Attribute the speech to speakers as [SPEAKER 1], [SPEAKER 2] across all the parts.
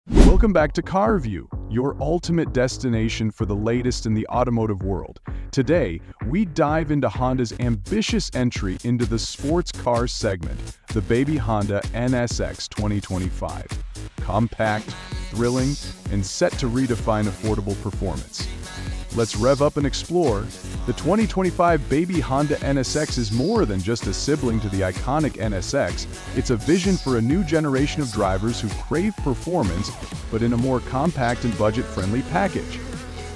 [SPEAKER 1] Welcome back to Car View, your ultimate destination for the latest in the automotive world. Today, we dive into Honda's ambitious entry into the sports car segment, the Baby Honda NSX 2025. Compact, thrilling, and set to redefine affordable performance. Let's rev up and explore. The 2025 Baby Honda NSX is more than just a sibling to the iconic NSX. It's a vision for a new generation of drivers who crave performance, but in a more compact and budget-friendly package.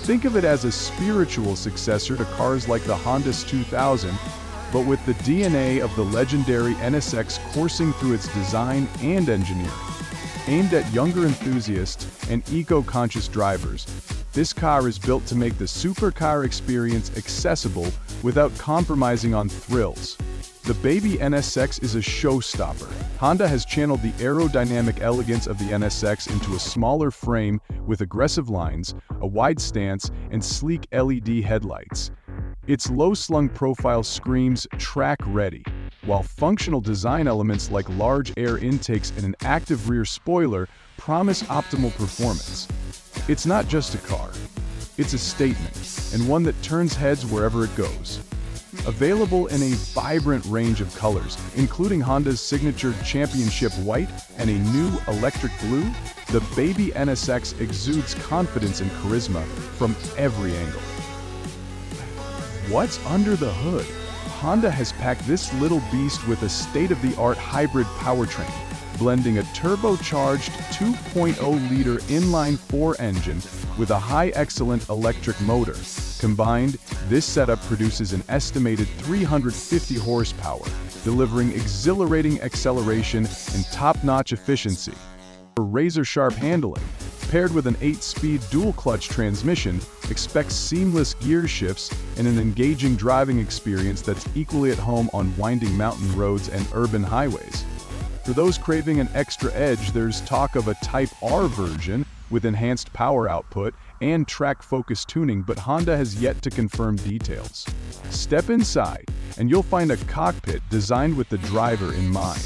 [SPEAKER 1] Think of it as a spiritual successor to cars like the Honda 2000, but with the DNA of the legendary NSX coursing through its design and engineering. Aimed at younger enthusiasts and eco-conscious drivers, this car is built to make the supercar experience accessible without compromising on thrills. The Baby NSX is a showstopper. Honda has channeled the aerodynamic elegance of the NSX into a smaller frame with aggressive lines, a wide stance, and sleek LED headlights. Its low-slung profile screams track-ready, while functional design elements like large air intakes and an active rear spoiler promise optimal performance. It's not just a car, it's a statement, and one that turns heads wherever it goes. Available in a vibrant range of colors, including Honda's signature championship white and a new electric blue, the Baby NSX exudes confidence and charisma from every angle. What's under the hood? Honda has packed this little beast with a state-of-the-art hybrid powertrain, blending a turbocharged 2.0-liter inline-4 engine with a high-excellent electric motor. Combined, this setup produces an estimated 350 horsepower, delivering exhilarating acceleration and top-notch efficiency. For razor-sharp handling, paired with an 8-speed dual-clutch transmission, expect seamless gear shifts and an engaging driving experience that's equally at home on winding mountain roads and urban highways. For those craving an extra edge, there's talk of a Type R version with enhanced power output and track-focused tuning, but Honda has yet to confirm details. Step inside, and you'll find a cockpit designed with the driver in mind.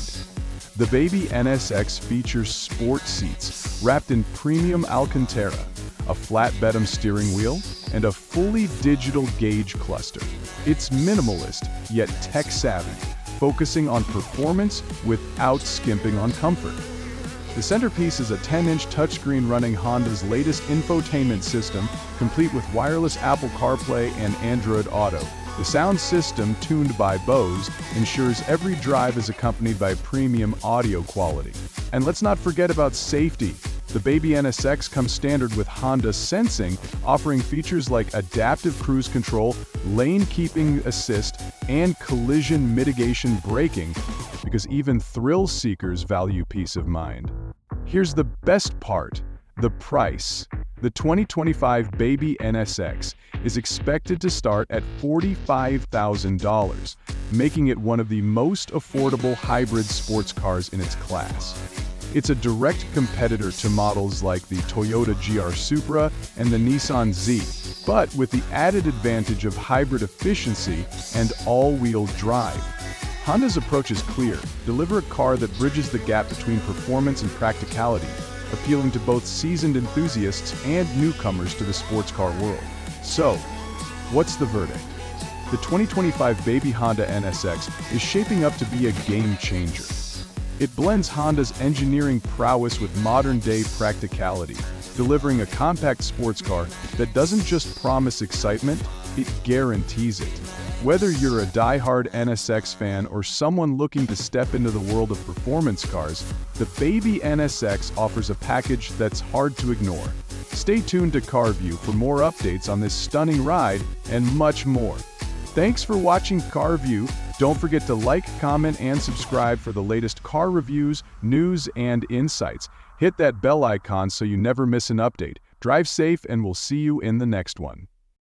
[SPEAKER 1] The Baby NSX features sport seats wrapped in premium Alcantara, a flat-bottom steering wheel, and a fully digital gauge cluster. It's minimalist, yet tech-savvy, focusing on performance without skimping on comfort. The centerpiece is a 10-inch touchscreen running Honda's latest infotainment system, complete with wireless Apple CarPlay and Android Auto. The sound system, tuned by Bose, ensures every drive is accompanied by premium audio quality. And let's not forget about safety. The Baby NSX comes standard with Honda Sensing, offering features like adaptive cruise control, lane keeping assist, and collision mitigation braking, because even thrill seekers value peace of mind. Here's the best part: the price. The 2025 Baby NSX is expected to start at $45,000, making it one of the most affordable hybrid sports cars in its class. It's a direct competitor to models like the Toyota GR Supra and the Nissan Z, but with the added advantage of hybrid efficiency and all-wheel drive. Honda's approach is clear: deliver a car that bridges the gap between performance and practicality, appealing to both seasoned enthusiasts and newcomers to the sports car world. So, what's the verdict? The 2025 Baby Honda NSX is shaping up to be a game-changer. It blends Honda's engineering prowess with modern-day practicality, delivering a compact sports car that doesn't just promise excitement, it guarantees it. Whether you're a die-hard NSX fan or someone looking to step into the world of performance cars, the Baby NSX offers a package that's hard to ignore. Stay tuned to Car View for more updates on this stunning ride and much more. Thanks for watching Car View. Don't forget to like, comment, and subscribe for the latest car reviews, news, and insights. Hit that bell icon so you never miss an update. Drive safe, and we'll see you in the next one.